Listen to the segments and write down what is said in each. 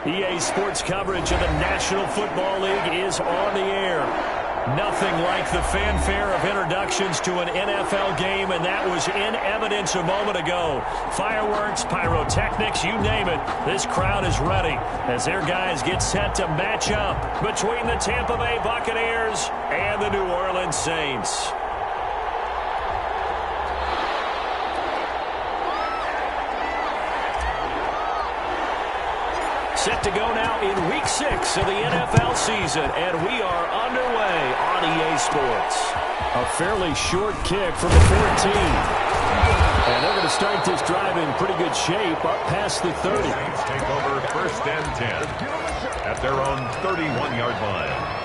EA Sports coverage of the National Football League is on the air. Nothing like the fanfare of introductions to an NFL game, and that was in evidence a moment ago. Fireworks, pyrotechnics, you name it. This crowd is ready as their guys get set to match up between the Tampa Bay Buccaneers and the New Orleans Saints. Set to go now in Week 6 of the NFL season, and we are underway on EA Sports. A fairly short kick from the 14. And they're going to start this drive in pretty good shape up past the 30. Saints take over 1st and 10 at their own 31-yard line.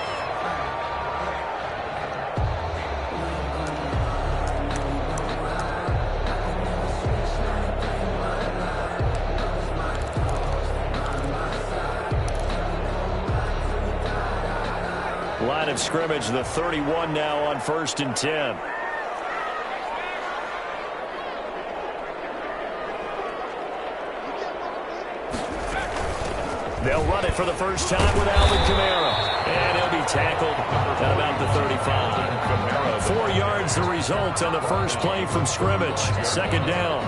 Line of scrimmage, the 31 now on 1st and 10. They'll run it for the first time with Alvin Kamara. And he'll be tackled at about the 35. 4 yards the result on the first play from scrimmage. 2nd down.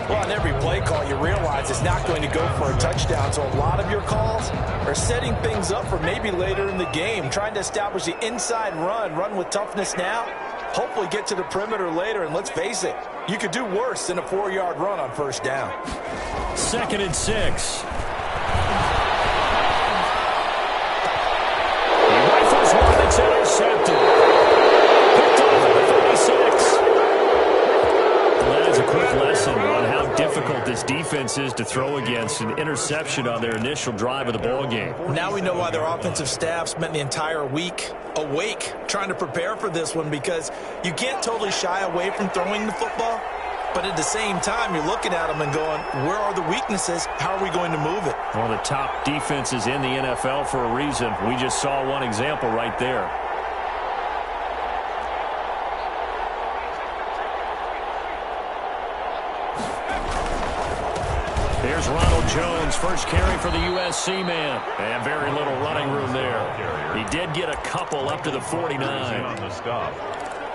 Well, on every play call, you realize it's not going to go for a touchdown. So a lot of your calls are setting things up for maybe later in the game, trying to establish the inside run with toughness now, hopefully get to the perimeter later. And let's face it, you could do worse than a 4-yard run on 1st down. 2nd and 6. He rifles one, it's intercepted. Picked off at the 36. Well, that is a quick lesson on how difficult this defense is to throw against. An interception on their initial drive of the ball game. Now we know why their offensive staff spent the entire week awake trying to prepare for this one, because you can't totally shy away from throwing the football, but at the same time you're looking at them and going, where are the weaknesses? How are we going to move it? One of the top defenses in the NFL for a reason. We just saw one example right there. Here's Ronald Jones, first carry for the USC man. And very little running room there. He did get a couple up to the 49.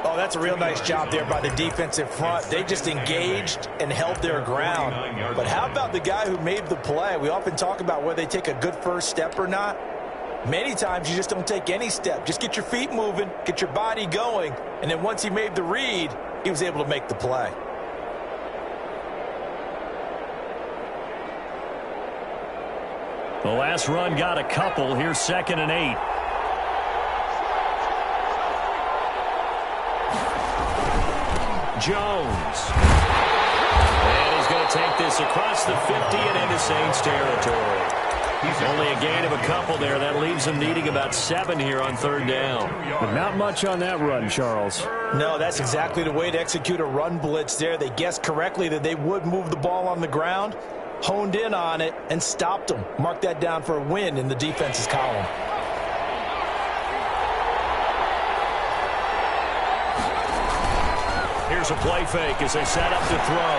Oh, that's a real nice job there by the defensive front. They just engaged and held their ground. But how about the guy who made the play? We often talk about whether they take a good first step or not. Many times you just don't take any step. Just get your feet moving, get your body going, and then once he made the read, he was able to make the play. The last run got a couple. Here's 2nd and 8. Jones. And he's going to take this across the 50 and into Saints territory. Only a gain of a couple there. That leaves him needing about 7 here on 3rd down. But not much on that run, Charles. No, that's exactly the way to execute a run blitz there. They guessed correctly that they would move the ball on the ground, honed in on it, and stopped them. Mark that down for a win in the defense's column. Here's a play fake as they set up to throw.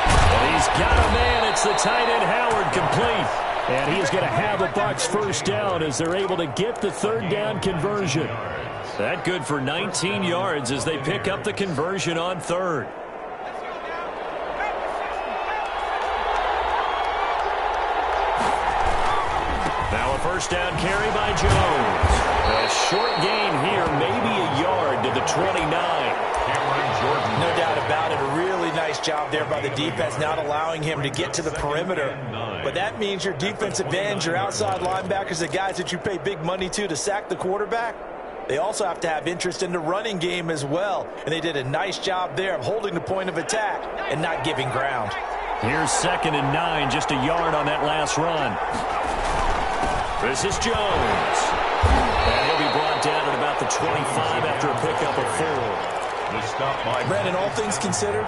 And he's got a man. It's the tight end Howard, complete. And he is going to have a Bucs first down as they're able to get the 3rd down conversion. That good for 19 yards as they pick up the conversion on 3rd. Now a first down carry by Jones. A short gain here, maybe a yard to the 29. No doubt about it. A really nice job there by the defense, not allowing him to get to the perimeter. But that means your defensive ends, your outside linebackers, the guys that you pay big money to sack the quarterback, they also have to have interest in the running game as well. And they did a nice job there of holding the point of attack and not giving ground. Here's 2nd and 9, just a yard on that last run. This is Jones. And he'll be brought down at about the 25 after a pickup of 4. Brandon, all things considered,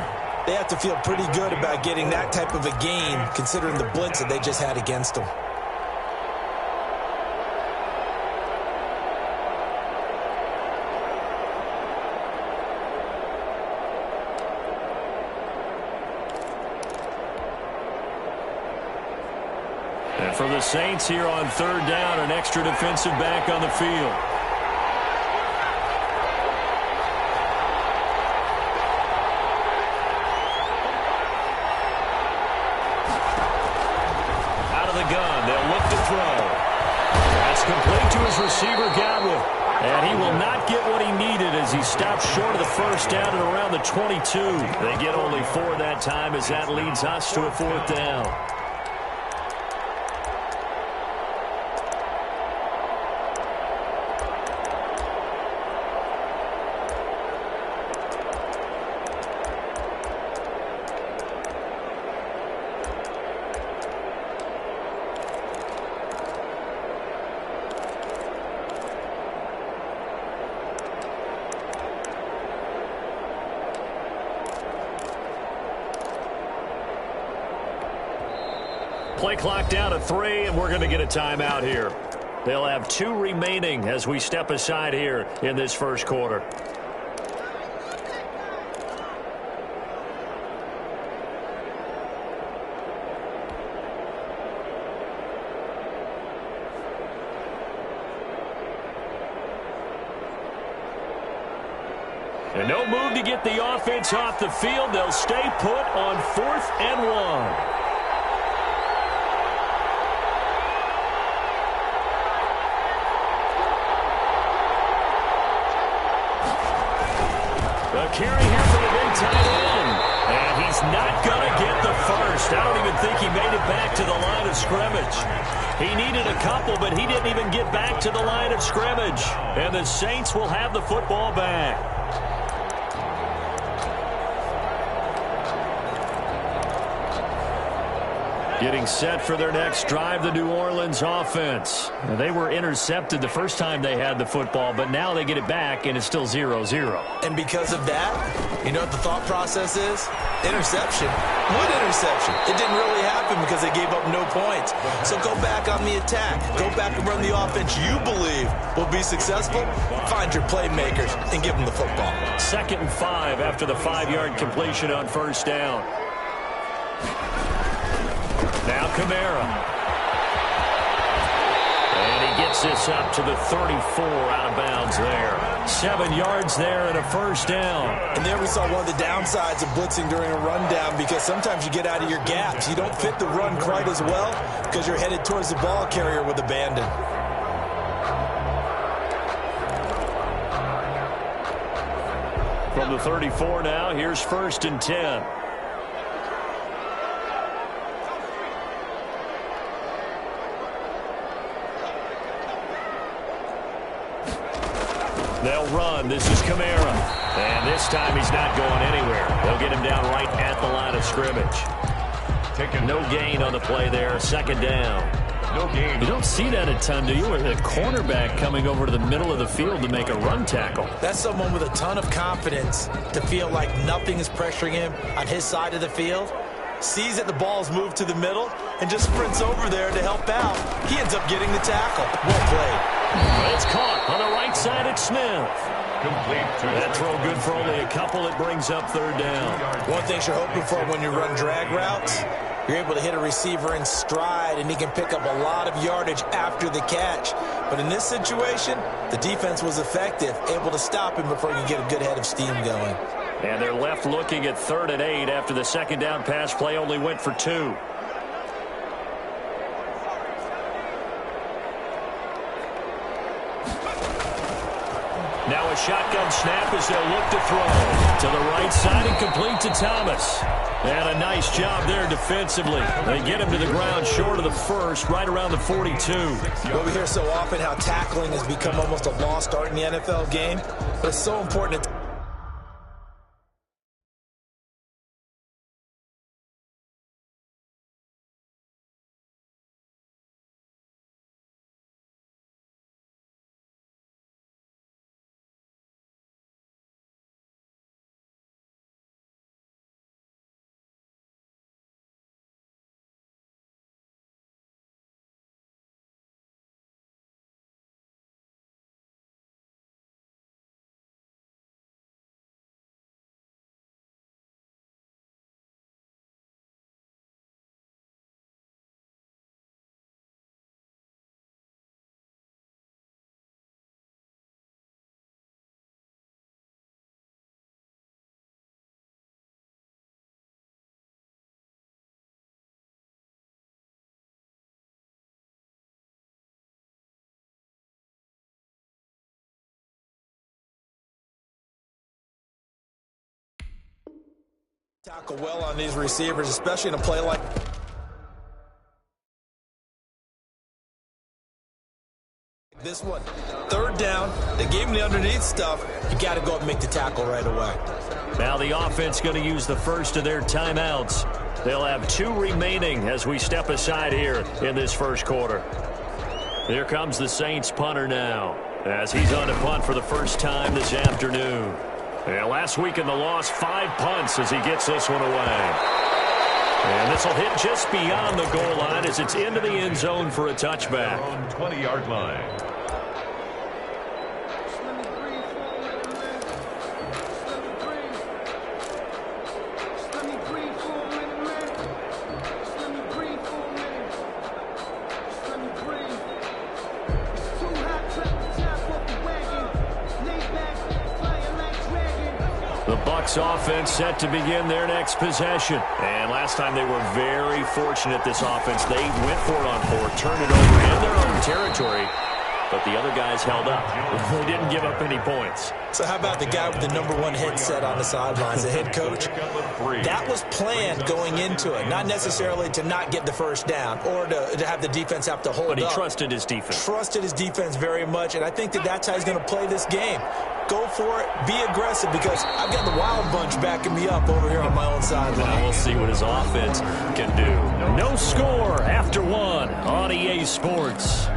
they have to feel pretty good about getting that type of a gain, considering the blitz that they just had against them. And for the Saints here on third down, an extra defensive back on the field. Out of the gun, they'll look to throw. That's complete to his receiver, Godwin. And he will not get what he needed as he stops short of the first down at around the 22. They get only 4 that time as that leads us to a fourth down. Play clock down to 3, and we're going to get a timeout here. They'll have 2 remaining as we step aside here in this first quarter. And no move to get the offense off the field. They'll stay put on 4th and 1. Carry here for the big tight end. And he's not going to get the first. I don't even think he made it back to the line of scrimmage. He needed a couple, but he didn't even get back to the line of scrimmage. And the Saints will have the football back. Getting set for their next drive, the New Orleans offense. Now, they were intercepted the first time they had the football, but now they get it back, and it's still 0-0. And because of that, you know what the thought process is? Interception. What interception? It didn't really happen because they gave up no points. So go back on the attack. Go back and run the offense you believe will be successful. Find your playmakers and give them the football. 2nd and 5 after the 5-yard completion on first down. Now Kamara. And he gets this up to the 34 out of bounds there. 7 yards there and a first down. And there we saw one of the downsides of blitzing during a rundown because sometimes you get out of your gaps. You don't fit the run quite as well because you're headed towards the ball carrier with abandon. From the 34 now, here's 1st and 10. They'll run. This is Kamara. And this time he's not going anywhere. They'll get him down right at the line of scrimmage. No gain on the play there. 2nd down. No gain. You don't see that a ton, do you? With a cornerback coming over to the middle of the field to make a run tackle. That's someone with a ton of confidence to feel like nothing is pressuring him on his side of the field. Sees that the ball's moved to the middle and just sprints over there to help out. He ends up getting the tackle. Well played. It's caught on the right side at Smith. That throw good for only a couple. It brings up 3rd down. One thing you're hoping for when you run drag routes, you're able to hit a receiver in stride, and he can pick up a lot of yardage after the catch. But in this situation, the defense was effective, able to stop him before he could get a good head of steam going. And they're left looking at 3rd and 8 after the 2nd down pass play only went for 2. Now a shotgun snap as they'll look to throw. To the right side and complete to Thomas. And a nice job there defensively. They get him to the ground short of the first, right around the 42. Well, we hear so often how tackling has become almost a lost art in the NFL game. But it's so important to Tackle well on these receivers, especially in a play like this one. Third down, they gave him the underneath stuff. You got to go up and make the tackle right away. Now the offense going to use the first of their timeouts. They'll have 2 remaining as we step aside here in this first quarter. Here comes the Saints punter now as he's on to punt for the first time this afternoon. Yeah, last week in the loss, 5 punts as he gets this one away. And this will hit just beyond the goal line as it's into the end zone for a touchback. On 20-yard line. The Bucs offense set to begin their next possession. And last time they were very fortunate, this offense. They went for it on 4, turned it over in their own territory, but the other guys held up. They didn't give up any points. So how about the guy with the #1 headset on the sidelines, the head coach? That was planned going into it, not necessarily to not get the first down or to have the defense have to hold up. But he trusted his defense. Trusted his defense very much, and I think that's how he's going to play this game. Go for it. Be aggressive because I've got the wild bunch backing me up over here on my own sideline. We'll see what his offense can do. No score after 1 on EA Sports.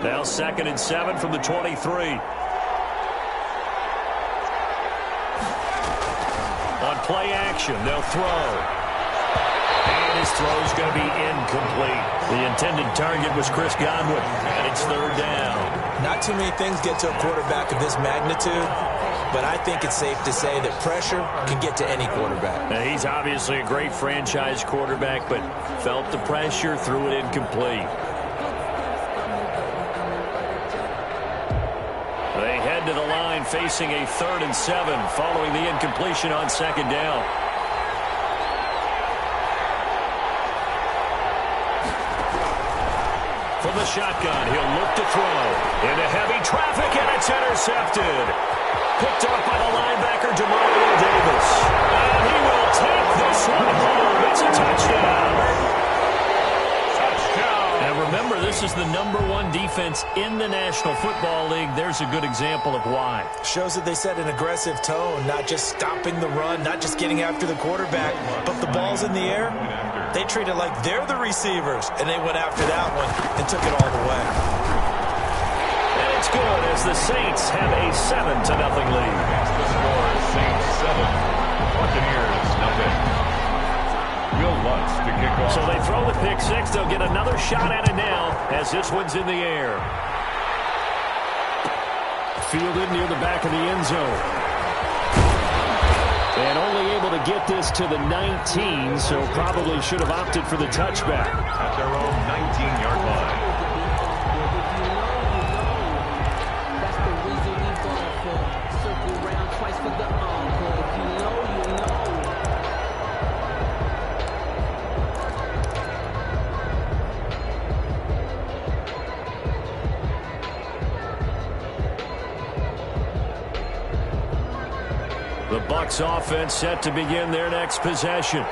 Now 2nd and 7 from the 23. On play action, they'll throw. And his throw's going to be incomplete. The intended target was Chris Godwin, and it's 3rd down. Not too many things get to a quarterback of this magnitude, but I think it's safe to say that pressure can get to any quarterback. Now, he's obviously a great franchise quarterback, but felt the pressure, threw it incomplete. They head to the line facing a 3rd and 7 following the incompletion on 2nd down. From the shotgun, he'll look to throw. Into heavy traffic, and it's intercepted. Picked up by the linebacker, Demario Davis. And he will take this one home. It's a touchdown. And remember, this is the #1 defense in the National Football League. There's a good example of why. Shows that they set an aggressive tone, not just stopping the run, not just getting after the quarterback, but the ball's in the air. They treat it like they're the receivers, and they went after that one and took it all the way. And it's good as the Saints have a 7-0 lead. The score is Saints 7, Buccaneers 0. Will Lutz to kick off. So they throw the pick 6. They'll get another shot at it now as this one's in the air. Fielded near the back of the end zone. And only able to get this to the 19, so probably should have opted for the touchback. At their own 19-yard line. That's the reason we going for. Circle round twice for the encore. If you know, you know. The Bucs offense set to begin their next possession.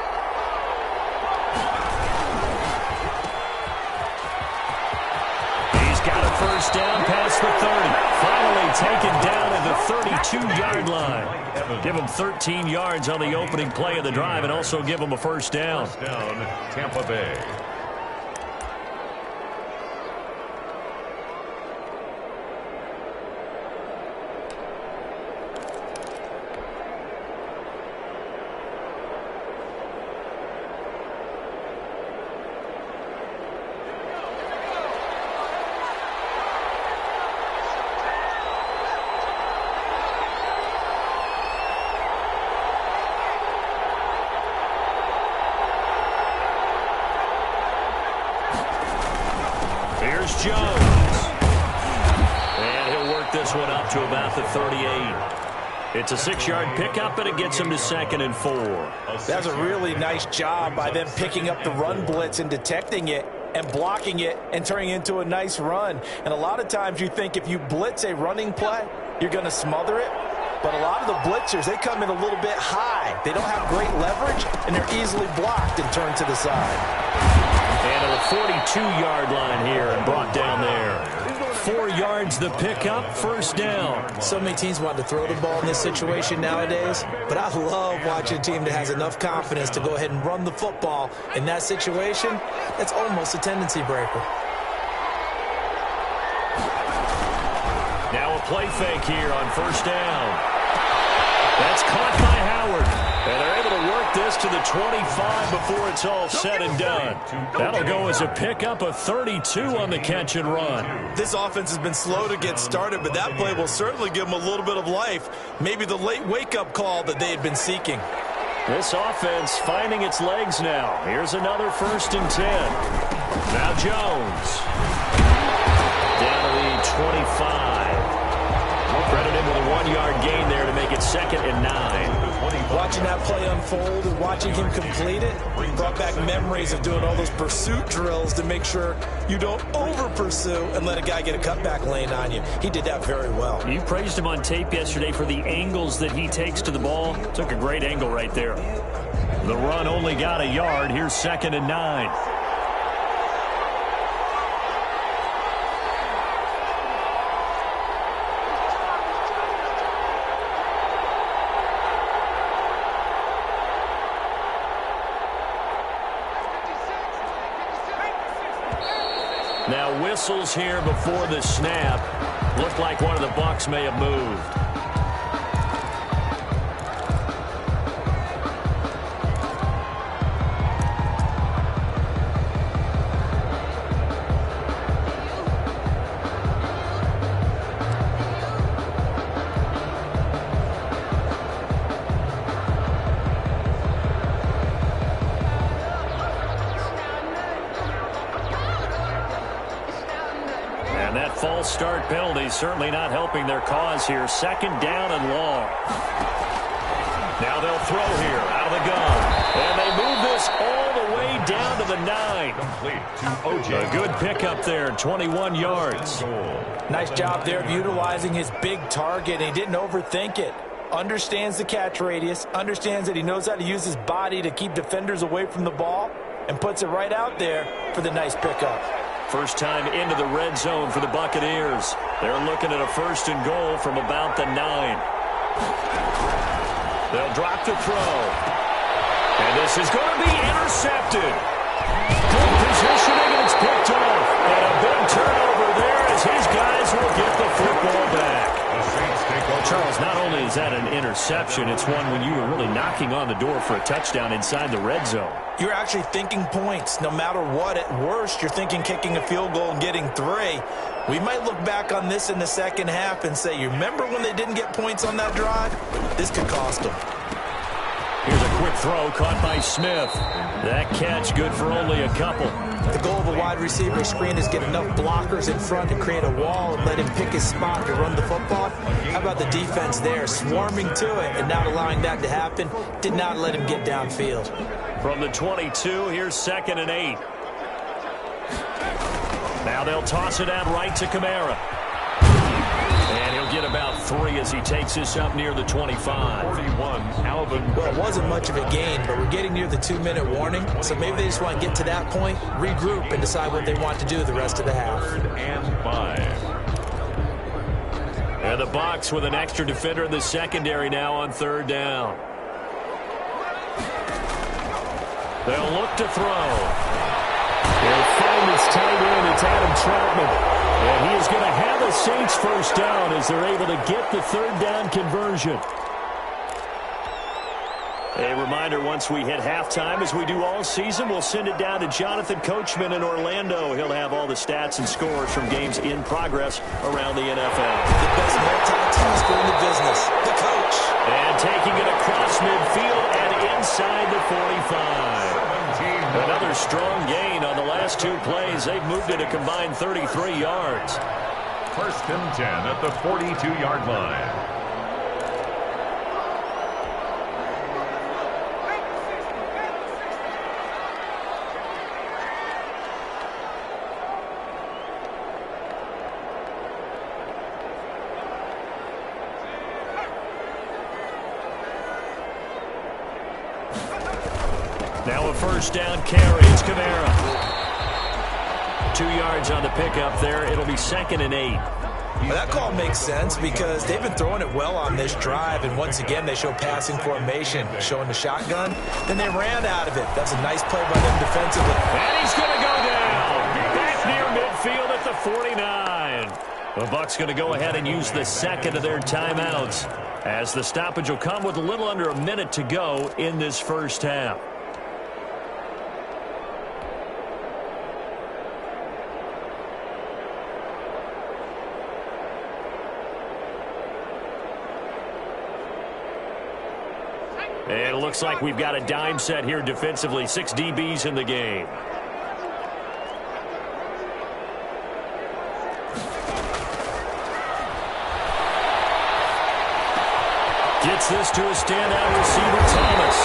He's got a first down past the 30. Finally taken down at the 32-yard line. Give him 13 yards on the opening play of the drive and also give him a first down. First down, Tampa Bay. Here's Jones. And he'll work this one up to about the 38. It's a 6-yard pickup, and it gets him to 2nd and 4. That's a really nice job by them picking up the run blitz and detecting it and blocking it and turning it into a nice run. And a lot of times you think if you blitz a running play, you're going to smother it. But a lot of the blitzers, they come in a little bit high. They don't have great leverage, and they're easily blocked and turned to the side. And to the 42-yard line here and brought down there. 4 yards the pickup, 1st down. So many teams want to throw the ball in this situation nowadays, but I love watching a team that has enough confidence to go ahead and run the football. In that situation, that's almost a tendency breaker. Now a play fake here on 1st down. That's caught by Howard. And they're able to work this to the 25 before it's all said and done. That'll go as a pickup of 32 on the catch and run. This offense has been slow to get started, but that play will certainly give them a little bit of life. Maybe the late wake-up call that they had been seeking. This offense finding its legs now. Here's another 1st and 10. Now Jones. Down to the 25. Credit him with a 1-yard gain there to make it 2nd and 9. Watching that play unfold and watching him complete it brought back memories of doing all those pursuit drills to make sure you don't over-pursue and let a guy get a cutback lane on you. He did that very well. You praised him on tape yesterday for the angles that he takes to the ball. Took a great angle right there. The run only got a yard. Here's 2nd and 9. Now whistles here before the snap. Looked like one of the Bucs may have moved. False start penalty certainly not helping their cause here. 2nd down and long. Now they'll throw here out of the gun. And they move this all the way down to the 9. Complete to OJ. A good pickup there, 21 yards. Nice job there of utilizing his big target. He didn't overthink it. Understands the catch radius. Understands that he knows how to use his body to keep defenders away from the ball. And puts it right out there for the nice pickup. First time into the red zone for the Buccaneers. They're looking at a 1st and goal from about the 9. They'll drop to throw. And this is going to be intercepted. Good positioning, and it's picked off. And a big turnover there as his guys will get the football back. Well, Charles, not only is that an interception, it's one when you were really knocking on the door for a touchdown inside the red zone. You're actually thinking points. No matter what, at worst, you're thinking kicking a field goal and getting 3. We might look back on this in the second half and say, you remember when they didn't get points on that drive? This could cost them. Here's a quick throw caught by Smith. That catch good for only a couple. The goal of a wide receiver screen is get enough blockers in front to create a wall and let him pick his spot to run the football. How about the defense there, swarming to it and not allowing that to happen? Did not let him get downfield. From the 22, here's 2nd and 8. Now they'll toss it out right to Kamara. And he'll get about 3 as he takes this up near the 25. 41, Alvin. Well, it wasn't much of a gain, but we're getting near the 2-minute warning, so maybe they just want to get to that point, regroup, and decide what they want to do the rest of the half. 3rd and 5. And the Bucs with an extra defender in the secondary now on 3rd down. They'll look to throw. They'll find this tight end. It's Adam Troutman. And he is going to have a Saints 1st down as they're able to get the 3rd down conversion. A reminder, once we hit halftime, as we do all season, we'll send it down to Jonathan Coachman in Orlando. He'll have all the stats and scores from games in progress around the NFL. The best multitasker in the business, the coach. And taking it across midfield and inside the 45. Another strong gain on the last last two plays, they've moved it a combined 33 yards. 1st and 10 at the 42-yard line. Now a first down carry. It's Kamara. 2 yards on the pickup there. It'll be 2nd and 8. Well, that call makes sense because they've been throwing it well on this drive, and once again they show passing formation, showing the shotgun. Then they ran out of it. That's a nice play by them defensively. And he's going to go down. Back near midfield at the 49. The Bucs going to go ahead and use the second of their timeouts, as the stoppage will come with a little under a minute to go in this first half. And it looks like we've got a dime set here defensively. 6 DBs in the game. Gets this to a standout receiver, Thomas.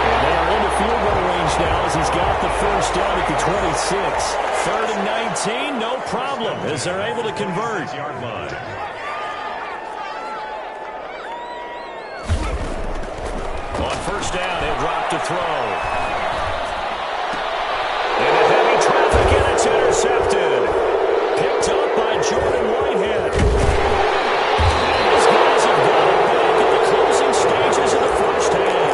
And they are into field goal range now as he's got the first down at the 26. 3rd and 19, no problem, as they're able to convert. On first down, he'll drop to throw. And a heavy traffic, and it's intercepted. Picked up by Jordan Whitehead. And these guys have got it back at the closing stages of the first half.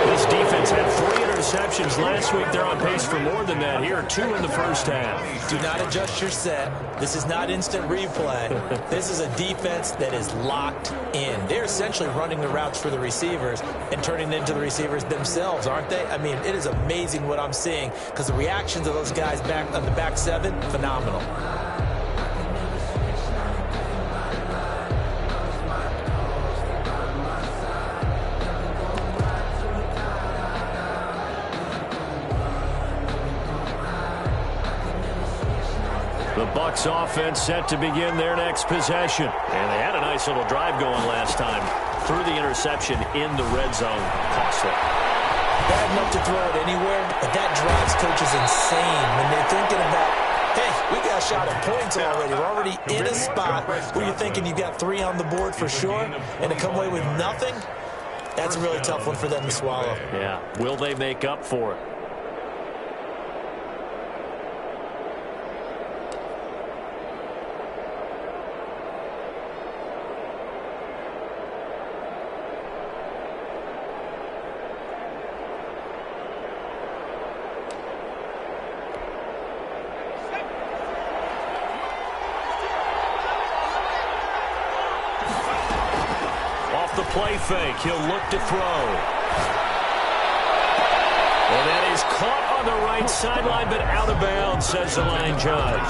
This defense had 3 interceptions last week. They're on pace for more than that here. 2 in the first half. Do not adjust your set. This is not instant replay. This is a defense that is locked in. They're essentially running the routes for the receivers and turning it into the receivers themselves, aren't they? I mean, it is amazing what I'm seeing because the reactions of those guys back on the back 7, phenomenal. The Bucs offense set to begin their next possession. And they had a nice little drive going last time. Threw the interception in the red zone. Costly. Bad enough to throw it anywhere, but that drives coaches insane when they're thinking about, hey, we got a shot at points already. We're already in a spot where you're thinking you got 3 on the board for sure, and to come away with nothing, that's a really tough one for them to swallow. Yeah. Will they make up for it? The play fake. He'll look to throw. And that is caught on the right sideline, but out of bounds, says the line judge.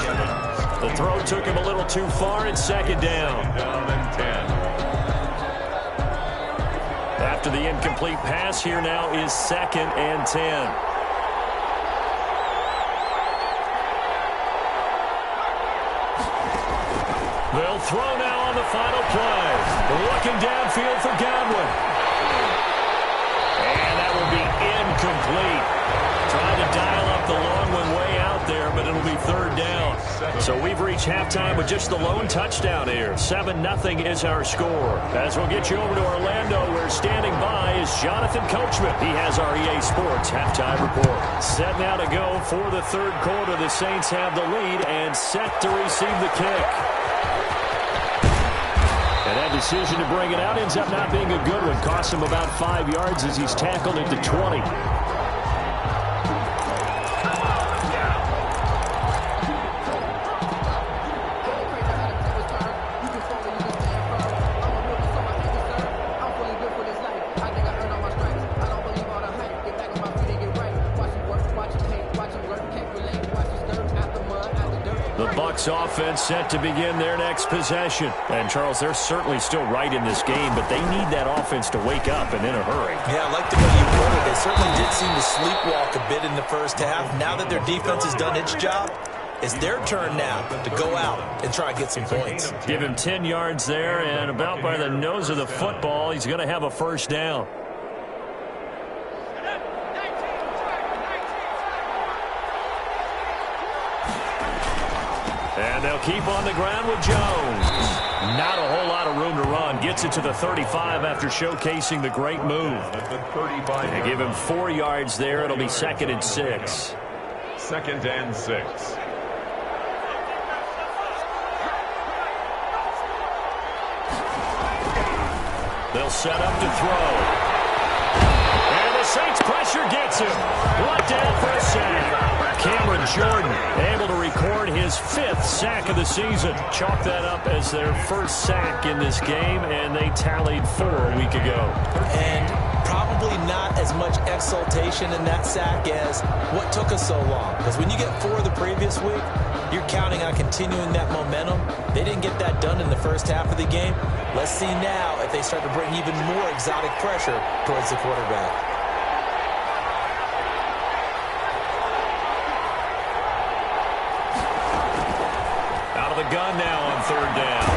The throw took him a little too far. It's 2nd down. After the incomplete pass, here now is 2nd and 10. They'll throw now on the final play. Looking downfield for Godwin. And that will be incomplete. Trying to dial up the long one way out there, but it'll be 3rd down. So we've reached halftime with just the lone touchdown here. 7-0 is our score. As we'll get you over to Orlando, where standing by is Jonathan Coachman. He has our EA Sports halftime report. Set now to go for the 3rd quarter. The Saints have the lead and set to receive the kick. And that decision to bring it out ends up not being a good one. Costs him about 5 yards as he's tackled at the 20. Bucs offense set to begin their next possession. And, Charles, they're certainly still right in this game, but they need that offense to wake up and in a hurry. Yeah, I like the way you put it. They certainly did seem to sleepwalk a bit in the first half. Now that their defense has done its job, it's their turn now to go out and try and get some points. Give him 10 yards there, and about by the nose of the football, he's going to have a first down. And they'll keep on the ground with Jones. Not a whole lot of room to run. Gets it to the 35 after showcasing the great move. They give him 4 yards there. It'll be 2nd and 6. 2nd and 6. They'll set up to throw. And the Saints pressure gets him. Brought down for a sack. Cameron Jordan able to record his 5th sack of the season. Chalk that up as their first sack in this game, and they tallied 4 a week ago. And probably not as much exultation in that sack as what took us so long. Because when you get 4 the previous week, you're counting on continuing that momentum. They didn't get that done in the first half of the game. Let's see now if they start to bring even more exotic pressure towards the quarterback. The gun now on 3rd down.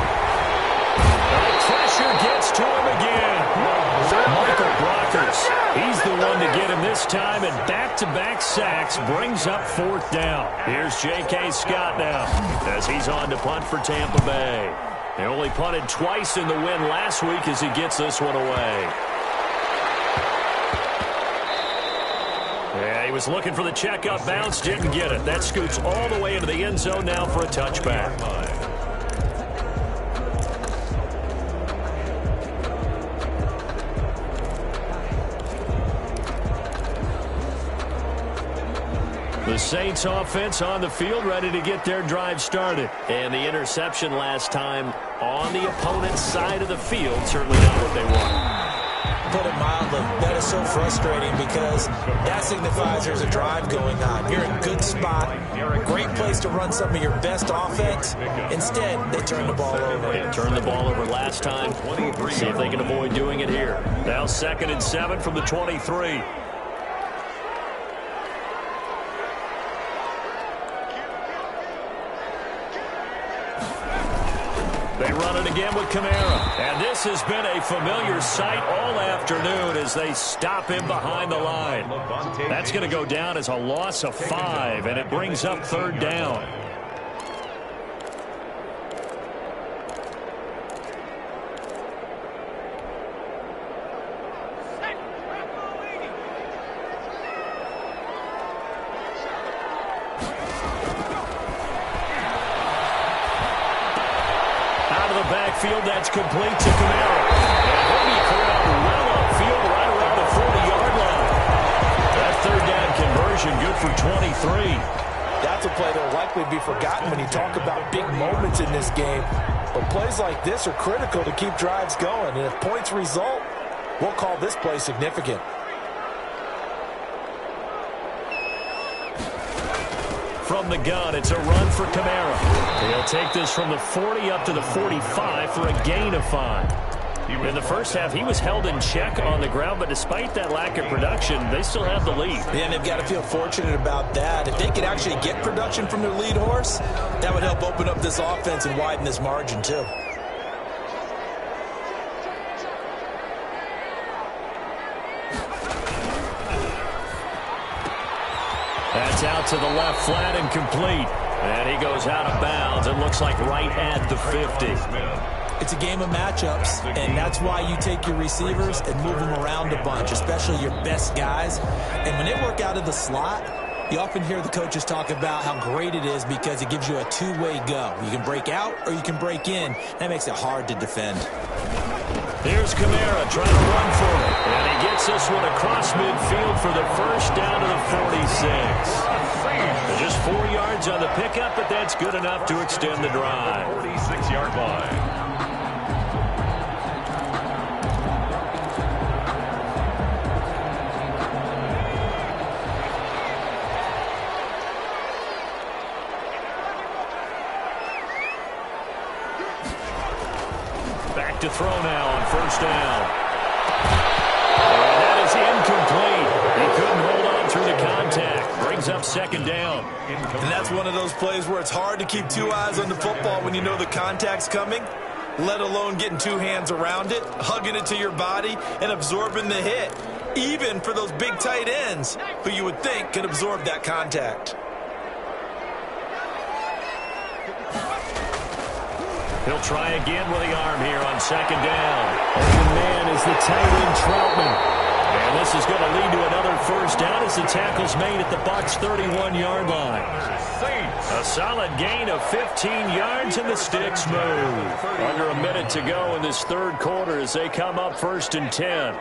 The pressure gets to him again. Michael Brockers, he's the one to get him this time, and back-to-back sacks brings up 4th down. Here's J.K. Scott now as he's on to punt for Tampa Bay. They only punted twice in the win last week as he gets this one away. Yeah, he was looking for the check-up bounce, didn't get it. That scoots all the way into the end zone now for a touchback. The Saints offense on the field, ready to get their drive started. And the interception last time on the opponent's side of the field, certainly not what they want. Put it mildly, that is so frustrating because that signifies there's a drive going on. You're in a good spot, great place to run some of your best offense. Instead, they turn the ball over. Yeah, turned the ball over last time. See if they can avoid doing it here. Now 2nd and 7 from the 23. They run it again with Kamara. And this has been a familiar sight all afternoon as they stop him behind the line. That's going to go down as a loss of 5, and it brings up 3rd down. Backfield, that's complete to Kamara. And he'll be corralled well upfield right around the 40-yard line. That 3rd down conversion good for 23. That's a play that will likely be forgotten when you talk about big moments in this game. But plays like this are critical to keep drives going. And if points result, we'll call this play significant. From the gun, it's a run for Kamara. He'll take this from the 40 up to the 45 for a gain of 5. In the first half, he was held in check on the ground, but despite that lack of production, they still have the lead. Yeah, and they've got to feel fortunate about that. If they could actually get production from their lead horse, that would help open up this offense and widen this margin, too. That's out to the left flat and complete. And he goes out of bounds. It looks like right at the 50. It's a game of matchups, and that's why you take your receivers and move them around a bunch, especially your best guys. And when they work out of the slot, you often hear the coaches talk about how great it is because it gives you a two-way go. You can break out or you can break in. That makes it hard to defend. Here's Kamara trying to run for it. And he gets this one across midfield for the first down to the 46. Just 4 yards on the pickup, but that's good enough to extend the drive. 46-yard line. back to throw now on first down. And that is incomplete. He couldn't hold on through the contact. Brings up second down. And that's one of those plays where it's hard to keep two eyes on the football when you know the contact's coming, let alone getting two hands around it, hugging it to your body, and absorbing the hit, even for those big tight ends who you would think could absorb that contact. He'll try again with the arm here on second down. Open man is the tight end Troutman. And this is going to lead to another first down as the tackle's made at the Bucs' 31-yard line. A solid gain of 15 yards and the sticks move. Under a minute to go in this third quarter as they come up 1st and 10.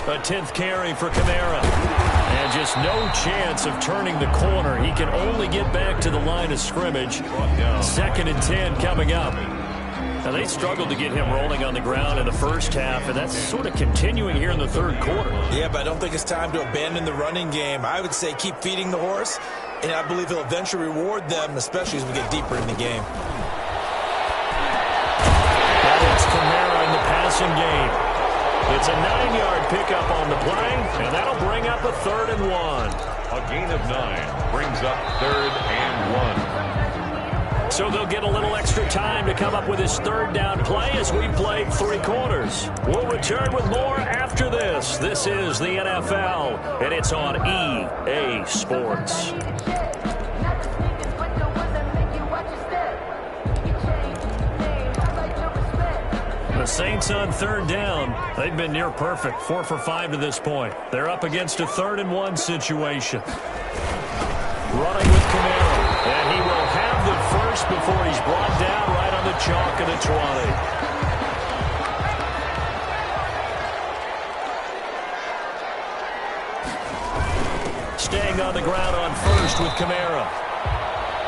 A 10th carry for Kamara. And just no chance of turning the corner. He can only get back to the line of scrimmage. 2nd and 10 coming up. Now, they struggled to get him rolling on the ground in the first half, and that's sort of continuing here in the third quarter. Yeah, but I don't think it's time to abandon the running game. I would say keep feeding the horse, and I believe he'll eventually reward them, especially as we get deeper in the game. That is Kamara in the passing game. It's a 9-yard pickup on the play, and that'll bring up a 3rd and 1. A gain of 9 brings up 3rd and 1. So they'll get a little extra time to come up with his 3rd down play as we played 3 quarters. We'll return with more after this. This is the NFL, and it's on EA Sports. The Saints on 3rd down. They've been near perfect, 4 for 5 to this point. They're up against a 3rd and 1 situation. Running with Kamara, and he will have the first before he's brought down right on the chalk of the 20. Staying on the ground on first with Kamara.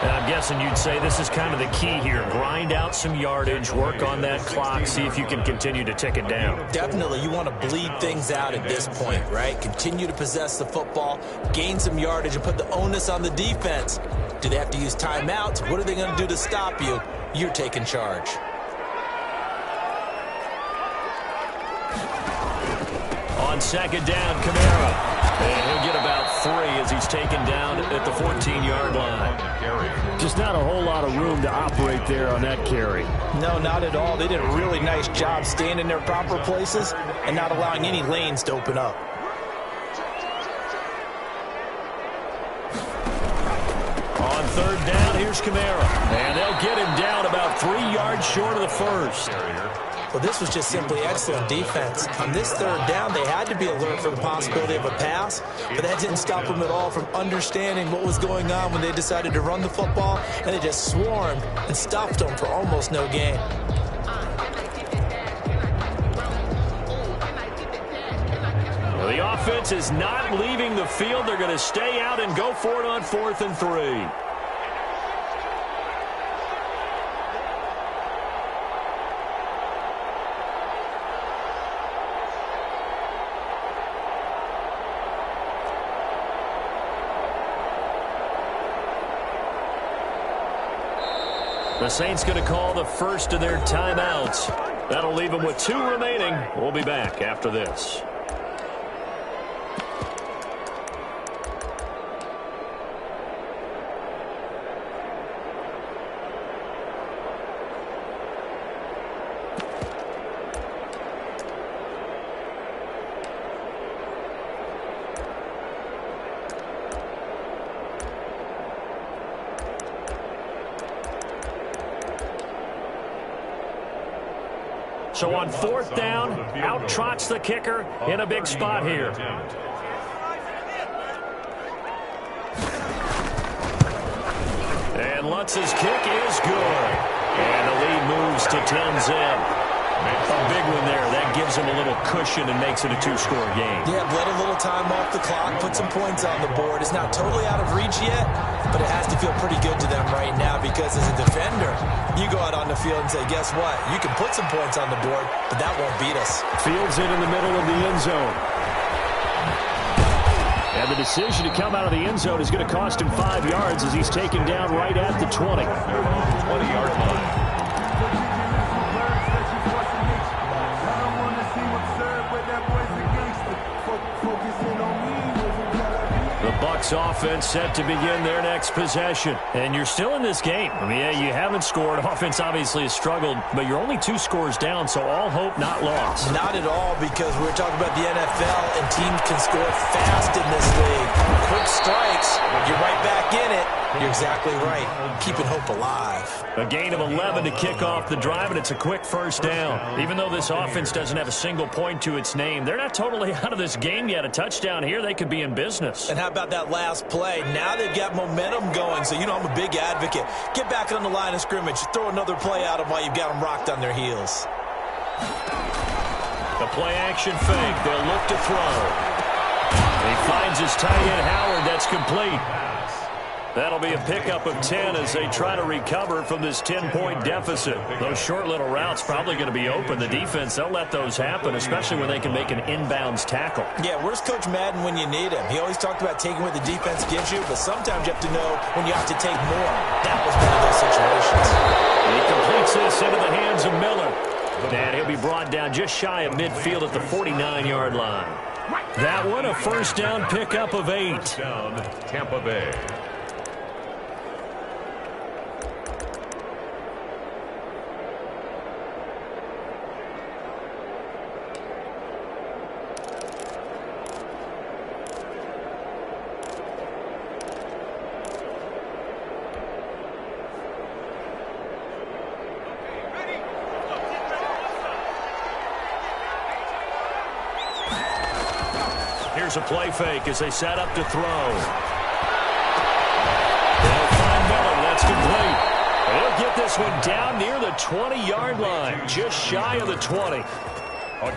And I'm guessing you'd say this is kind of the key here. Grind out some yardage, work on that clock, see if you can continue to tick it down. Definitely, you want to bleed things out at this point, right? Continue to possess the football, gain some yardage, and put the onus on the defense. Do they have to use timeouts? What are they going to do to stop you? You're taking charge. On second down, Kamara. And he'll get about 3 as he's taken down at the 14-yard line. Just not a whole lot of room to operate there on that carry. No, not at all. They did a really nice job staying in their proper places and not allowing any lanes to open up. On 3rd down, here's Kamara. And they'll get him down about 3 yards short of the first. Well, this was just simply excellent defense. On this 3rd down, they had to be alert for the possibility of a pass, but that didn't stop them at all from understanding what was going on when they decided to run the football, and they just swarmed and stuffed them for almost no gain. Well, the offense is not leaving the field. They're going to stay out and go for it on 4th and 3. The Saints going to call the first of their timeouts. That'll leave them with 2 remaining. We'll be back after this. So on 4th down, out trots the kicker in a big spot here. And Lutz's kick is good. And the lead moves to 10-zip. A big one there. That gives him a little cushion and makes it a 2-score game. Yeah, let a little time off the clock, put some points on the board. It's not totally out of reach yet, but it has to feel pretty good to them right now because as a defender, you go out on the field and say, guess what? You can put some points on the board, but that won't beat us. Fields it in the middle of the end zone. And the decision to come out of the end zone is going to cost him 5 yards as he's taken down right at the 20. 20-yard line. The Bucs offense set to begin their next possession. And you're still in this game. I mean, yeah, you haven't scored. Offense obviously has struggled, but you're only 2 scores down, so all hope not lost. Not at all, because we're talking about the NFL, and teams can score fast in this league. Quick strikes, you're right back in it. You're exactly right. Keeping hope alive. A gain of 11 to kick off the drive, and it's a quick first down. Even though this offense doesn't have a single point to its name, they're not totally out of this game yet. A touchdown here, they could be in business. And how about that last play? Now they've got momentum going, so you know I'm a big advocate. Get back on the line of scrimmage. Throw another play at them while you've got them rocked on their heels. The play-action fake. They'll look to throw. He finds his tight end, Howard. That's complete. That'll be a pickup of 10 as they try to recover from this 10-point deficit. Those short little routes probably going to be open. The defense, they'll let those happen, especially when they can make an inbounds tackle. Yeah, where's Coach Madden when you need him? He always talked about taking what the defense gives you, but sometimes you have to know when you have to take more. That was one of those situations. He completes this into the hands of Miller. And he'll be brought down just shy of midfield at the 49-yard line. That one, a first down pickup of 8. First down, Tampa Bay. Here's a play fake as they set up to throw. They'll find Miller. That's complete. He'll get this one down near the 20-yard line, just shy of the 20.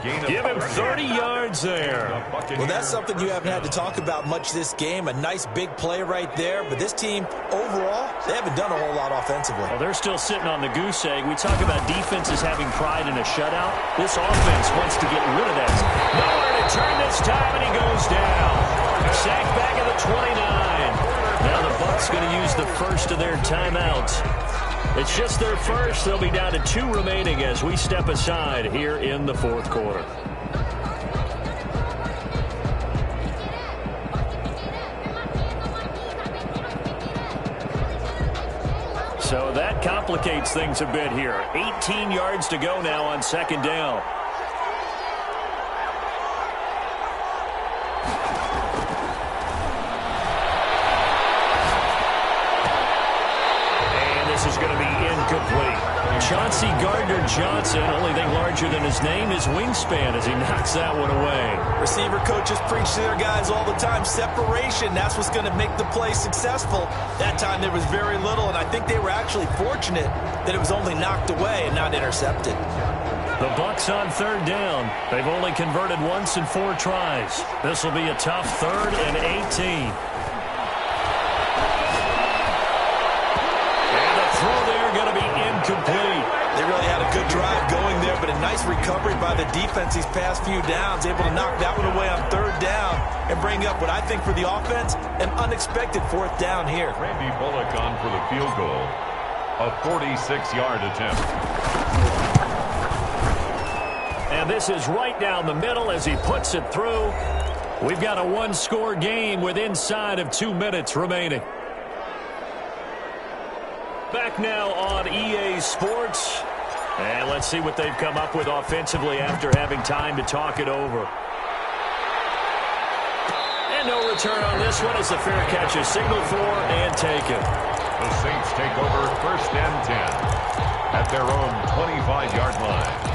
Give him 30 yards there. Well, that's something you haven't had to talk about much this game. A nice big play right there. But this team, overall, they haven't done a whole lot offensively. Well, they're still sitting on the goose egg. We talk about defenses having pride in a shutout. This offense wants to get rid of that. Nowhere to turn this time, and he goes down. Sacked back at the 29. Now the Bucs going to use the first of their timeouts. It's just their first. They'll be down to 2 remaining as we step aside here in the fourth quarter. So that complicates things a bit here. 18 yards to go now on second down. Is going to be incomplete. Chauncey Gardner-Johnson, only thing larger than his name is wingspan as he knocks that one away. Receiver coaches preach to their guys all the time. Separation, that's what's going to make the play successful. That time there was very little, and I think they were actually fortunate that it was only knocked away and not intercepted. The Bucs on third down. They've only converted once in 4 tries. This will be a tough 3rd and 18. Complete. They really had a good drive going there, but a nice recovery by the defense these past few downs, able to knock that one away on 3rd down and bring up what I think for the offense, an unexpected 4th down here. Randy Bullock on for the field goal. A 46-yard attempt. And this is right down the middle as he puts it through. We've got a 1-score game with inside of 2 minutes remaining. Back now on EA Sports. And let's see what they've come up with offensively after having time to talk it over. And no return on this one as the fair catch is signaled for and taken. The Saints take over 1st and 10 at their own 25-yard line.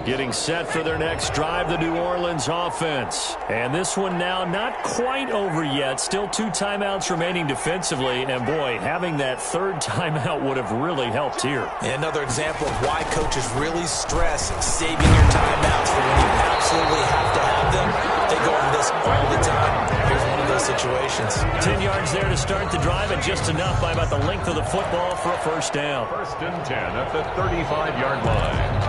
Getting set for their next drive, the New Orleans offense. And this one now not quite over yet. Still 2 timeouts remaining defensively. And, boy, having that 3rd timeout would have really helped here. Another example of why coaches really stress saving your timeouts for when you absolutely have to have them. They go on this all the time. Here's one of those situations. 10 yards there to start the drive, and just enough by about the length of the football for a first down. 1st and 10 at the 35-yard line.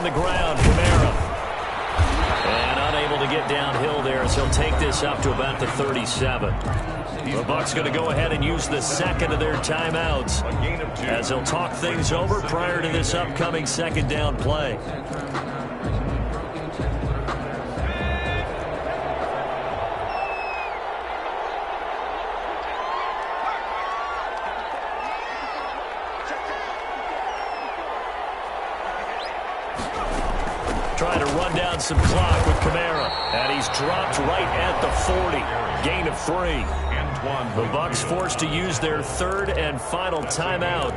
on the ground. Kamara. And unable to get downhill there as he'll take this up to about the 37. The Bucs going to go ahead and use the second of their timeouts as they'll talk things over prior to this upcoming second down play. Trying to run down some clock with Kamara. And he's dropped right at the 40. Gain of 3. The Bucs forced to use their third and final timeout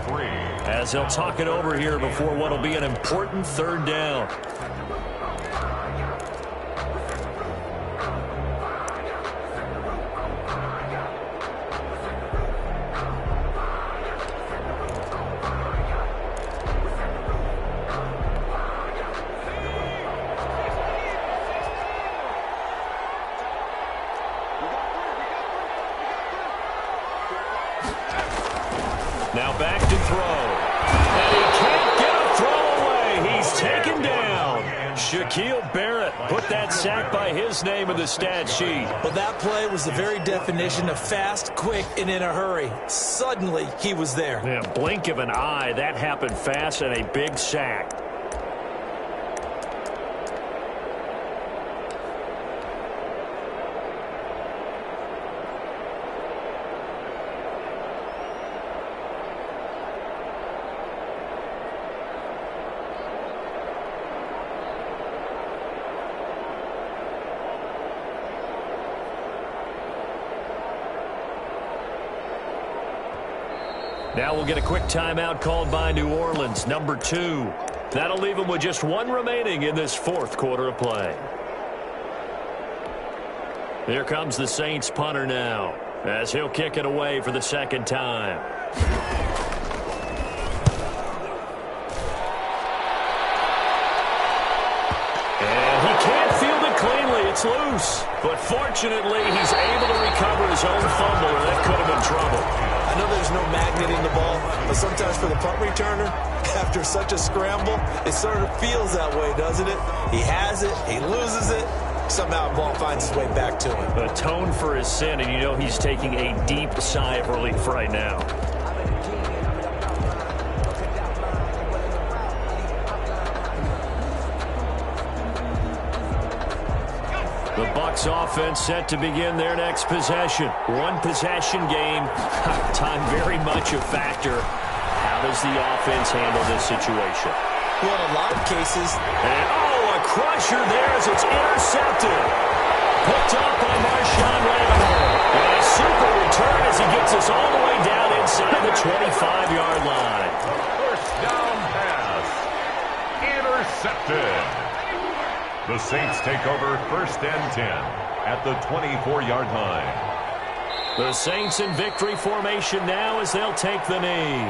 as they'll talk it over here before what will be an important third down. Now back to throw. And he can't get a throw away. He's taken down. Shaquille Barrett put that sack by his name in the stat sheet. Well, that play was the very definition of fast, quick, and in a hurry. Suddenly, he was there. Yeah, blink of an eye. That happened fast and a big sack. Now we'll get a quick timeout called by New Orleans, number 2. That'll leave them with just one remaining in this fourth quarter of play. Here comes the Saints punter now as he'll kick it away for the second time. And he can't field it cleanly. It's loose. But fortunately, he's able to recover his own fumble, or that could have been trouble. I know there's no magnet in the ball, but sometimes for the punt returner, after such a scramble, it sort of feels that way, doesn't it? He has it, he loses it, somehow the ball finds its way back to him. Atone for his sin, and you know he's taking a deep sigh of relief right now. The Bucs offense set to begin their next possession. One possession game. Time very much a factor. How does the offense handle this situation? Well, in a lot of cases. And, a crusher there as it's intercepted. Picked up by Marshawn Lattimore. And a super return as he gets us all the way down inside the 25-yard line. First down pass. Intercepted. The Saints take over first and 10 at the 24-yard line. The Saints in victory formation now as they'll take the knee.